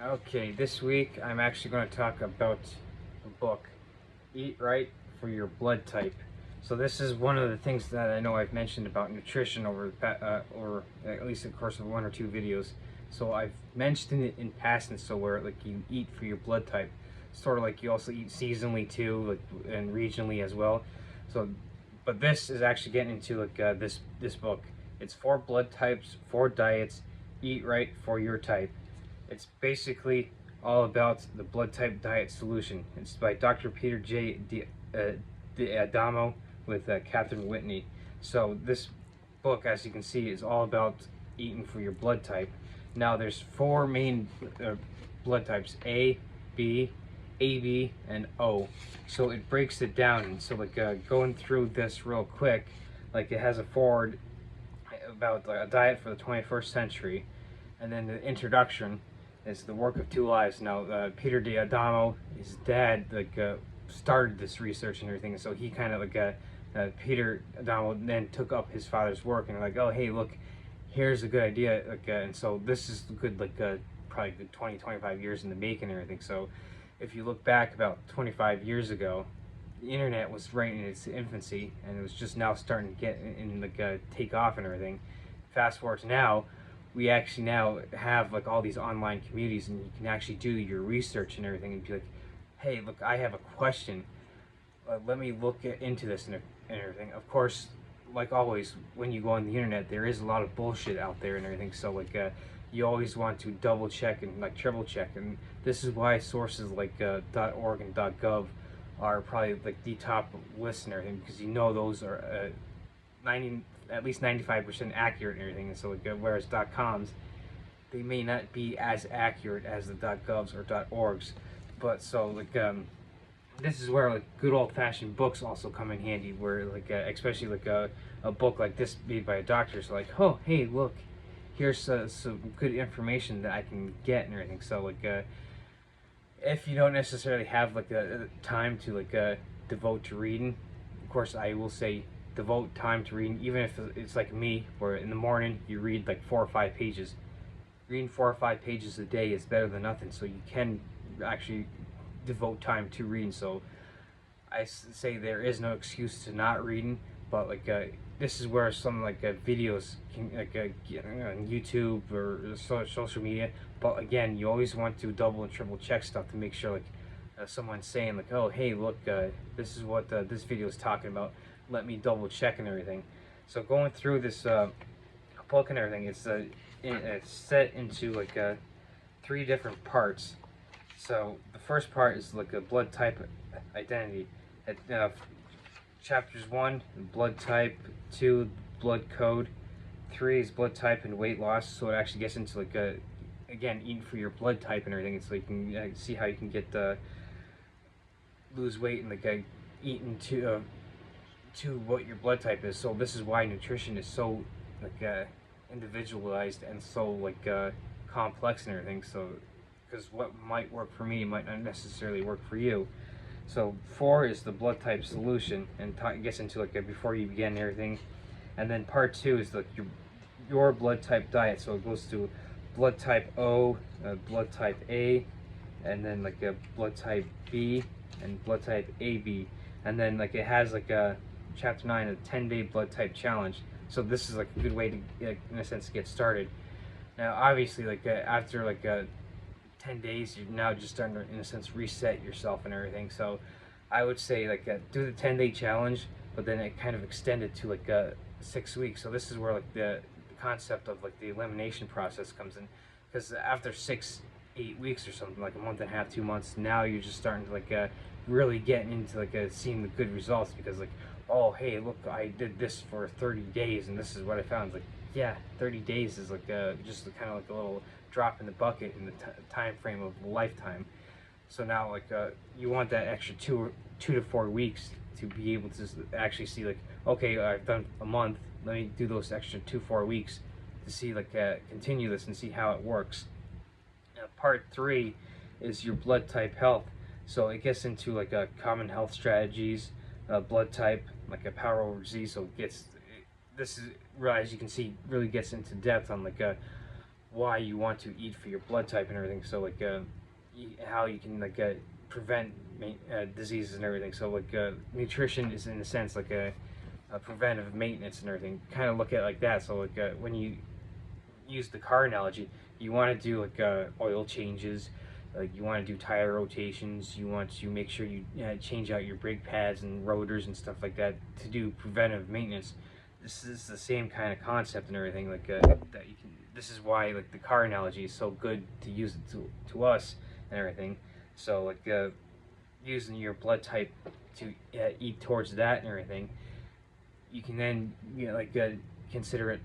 Okay, this week I'm actually going to talk about the book, Eat Right for Your Blood Type. So this is one of the things that I know I've mentioned about nutrition or at least the course of one or two videos. So I've mentioned it in passing, so where like you eat for your blood type, sort of like you also eat seasonally too, like and regionally as well. So, but this is actually getting into like this book. It's 4 blood types, 4 diets, eat right for your type. It's basically all about the blood type diet solution. It's by Dr. Peter J. D'Adamo with Catherine Whitney. So this book, as you can see, is all about eating for your blood type. Now there's 4 main blood types: A, B, AB, and O. So it breaks it down. And so like going through this real quick, like it has a forward about a diet for the 21st century, and then the introduction is the work of 2 lives. Now, Peter D'Adamo, his dad, started this research and everything, so he kind of Peter Adamo then took up his father's work and like, oh hey, look, here's a good idea, and so this is good, probably good 20-25 years in the making and everything. So if you look back about 25 years ago, the internet was right in its infancy and it was just now starting to get in take off and everything. Fast forward to now, we actually now have like all these online communities and you can actually do your research and everything and be like, hey, look, I have a question, let me look into this and everything. Of course, like always, when you go on the internet, there is a lot of bullshit out there and everything. So you always want to double check and like triple check, and this is why sources like .org and .gov are probably like the top list and everything, because you know those are 90 at least 95% accurate and everything. And so whereas .coms, they may not be as accurate as the .govs or .orgs. But so this is where like good old-fashioned books also come in handy, where especially a book like this made by a doctor. So like, oh hey, look, here's some good information that I can get and everything. So if you don't necessarily have a time to devote to reading, of course I will say devote time to reading, even if it's like me, where in the morning you read like 4 or 5 pages. Reading 4 or 5 pages a day is better than nothing, so you can actually devote time to reading. So I say there is no excuse to not reading, but this is where some videos can get on YouTube or social media. But again, you always want to double and triple check stuff to make sure someone's saying like, oh hey, look, this is what this video is talking about. Let me double check and everything. So going through this book and everything, it's set into 3 different parts. So the first part is like a blood type identity. Chapters 1, blood type; 2, blood code; 3 is blood type and weight loss. So it actually gets into again, eating for your blood type and everything. It's like you can see how you can get lose weight and eating to what your blood type is. So this is why nutrition is so individualized and so complex and everything. So because what might work for me might not necessarily work for you. So 4 is the blood type solution, and gets into before you begin and everything. And then part 2 is your blood type diet. So it goes to blood type O, blood type A, and then a blood type B and blood type AB. And then it has a chapter 9, a 10-day blood type challenge. So this is a good way to in a sense get started. Now obviously after 10 days, you're now just starting to in a sense reset yourself and everything. So I would say do the 10-day challenge, but then it kind of extended to 6 weeks. So this is where the concept of the elimination process comes in, because after 6-8 weeks or something, like a month and a half, 2 months, now you're just starting to really getting into seeing the good results, because oh hey, look, I did this for 30 days and this is what I found. It's yeah, 30 days is just kind of a little drop in the bucket in the time frame of a lifetime. So now you want that extra 2 to 4 weeks to be able to actually see okay, I've done a month, let me do those extra 2-4 weeks to see continue this and see how it works. Now part 3 is your blood type health. So it gets into common health strategies, blood type, a power over disease. So this is, as you can see, really gets into depth on why you want to eat for your blood type and everything. So like how you can like prevent diseases and everything. So like nutrition is in a sense like a preventive maintenance and everything. Kind of look at it like that. So like when you use the car analogy, you want to do like oil changes, like you want to do tire rotations, you want to make sure you change out your brake pads and rotors and stuff like that to do preventive maintenance. This is the same kind of concept and everything, like that you can. This is why like the car analogy is so good to use it to us and everything. So like using your blood type to eat towards that and everything, you can then like consider it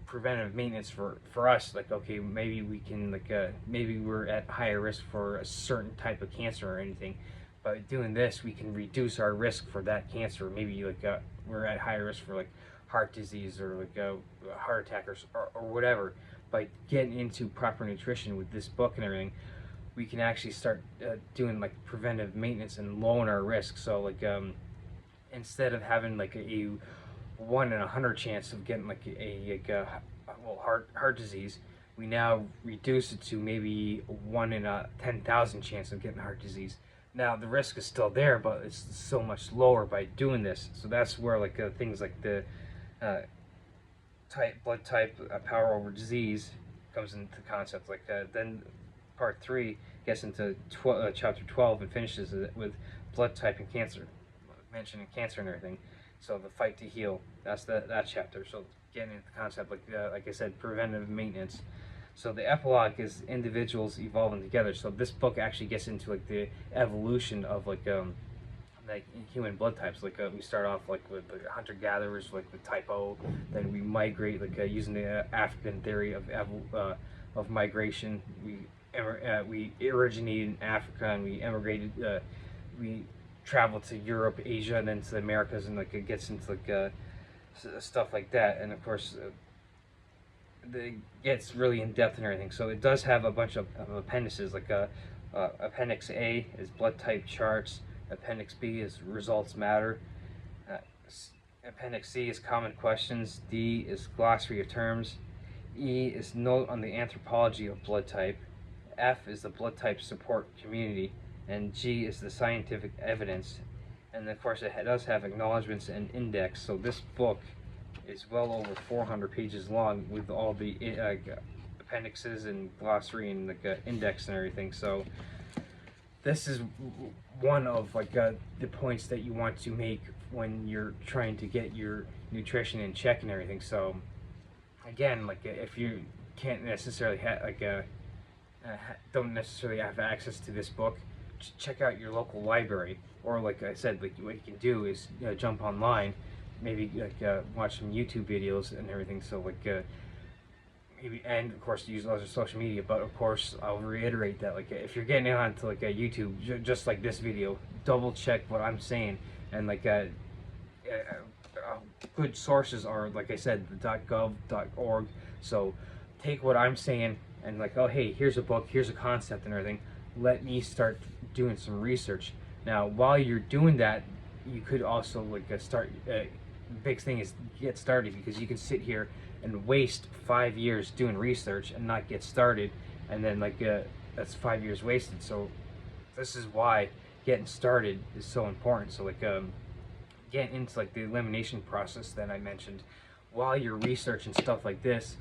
preventive maintenance for us. Like, okay, maybe we can like maybe we're at higher risk for a certain type of cancer or anything. By doing this, we can reduce our risk for that cancer. Maybe like we're at higher risk for like heart disease or like a heart attack or whatever. By getting into proper nutrition with this book and everything, we can actually start doing like preventive maintenance and lowering our risk. So like instead of having like a 1 in 100 chance of getting like heart disease, we now reduce it to maybe 1 in a 10,000 chance of getting heart disease. Now the risk is still there, but it's so much lower by doing this. So that's where like things like the blood type, power over disease comes into concept. Like then part 3 gets into chapter 12 and finishes it with blood type and cancer, mentioning cancer and everything. So the fight to heal, that's that chapter. So getting into the concept, like I said, preventive maintenance. So the epilogue is individuals evolving together. So this book actually gets into like the evolution of like human blood types. Like we start off like with the hunter-gatherers, like the type O. Then we migrate, like using the African theory of migration. We originated in Africa and we emigrated. We traveled to Europe, Asia, and then to the Americas, and like it gets into like stuff like that. And of course, it gets really in depth and everything. So it does have a bunch of appendices. Like Appendix A is blood type charts. Appendix B is results matter. Appendix C is common questions. D is glossary of terms. E is note on the anthropology of blood type. F is the blood type support community. And G is the scientific evidence. And of course it does have acknowledgments and index. So this book is well over 400 pages long with all the appendixes and glossary and like index and everything. So this is one of like the points that you want to make when you're trying to get your nutrition in check and everything. So again, like if you can't necessarily don't necessarily have access to this book, check out your local library, or like I said, like what you can do is jump online, maybe like watch some YouTube videos and everything. So like maybe, and of course use other social media. But of course I'll reiterate that like if you're getting onto like a YouTube, just like this video, double check what I'm saying. And like good sources are, like I said, the .gov.org. So take what I'm saying and like, oh hey, here's a book, here's a concept and everything, let me start doing some research. Now while you're doing that, you could also like start the big thing is get started, because you can sit here and waste 5 years doing research and not get started, and then like that's 5 years wasted. So this is why getting started is so important. So like getting into like the elimination process that I mentioned, while you're researching stuff like this,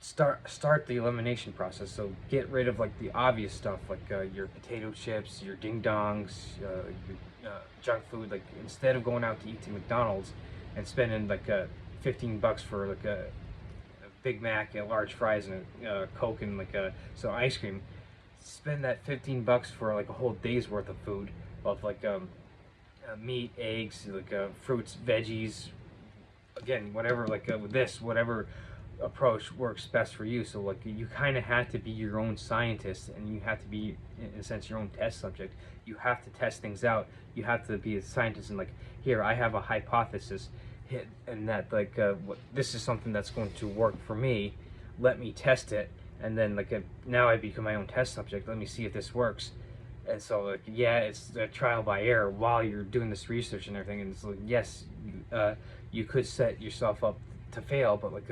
start the elimination process. So get rid of like the obvious stuff, like your potato chips, your ding dongs, your junk food. Like instead of going out to eat to McDonald's and spending like 15 bucks for like a Big Mac, large fries, and a Coke and like some ice cream, spend that 15 bucks for like a whole day's worth of food, of like meat, eggs, like fruits, veggies, again, whatever, like with this, whatever approach works best for you. So like you kind of have to be your own scientist, and you have to be in a sense your own test subject. You have to test things out. You have to be a scientist and like, here I have a hypothesis, and that like this is something that's going to work for me, let me test it. And then like now I become my own test subject, let me see if this works. And so like, yeah, it's a trial by error while you're doing this research and everything. And it's like, yes, you could set yourself up to fail, but like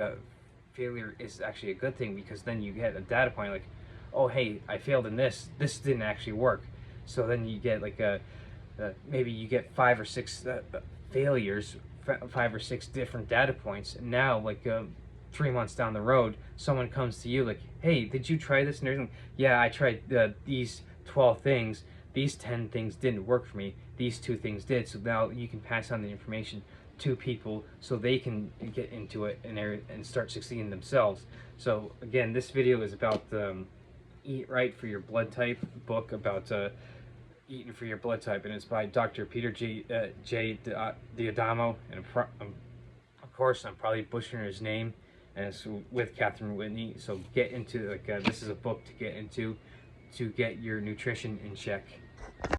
failure is actually a good thing, because then you get a data point like, oh hey, I failed in this. This didn't actually work. So then you get like maybe you get 5 or 6 failures, 5 or 6 different data points. And now, like 3 months down the road, someone comes to you like, hey, did you try this? And they're like, yeah, I tried these 12 things. These 10 things didn't work for me. These 2 things did. So now you can pass on the information to people so they can get into it and start succeeding themselves. So again, this video is about Eat Right for Your Blood Type book, about eating for your blood type, and it's by Dr. Peter J. D'Adamo, and of course I'm probably butchering his name, and it's with Catherine Whitney. So get into, like, this is a book to get into to get your nutrition in check.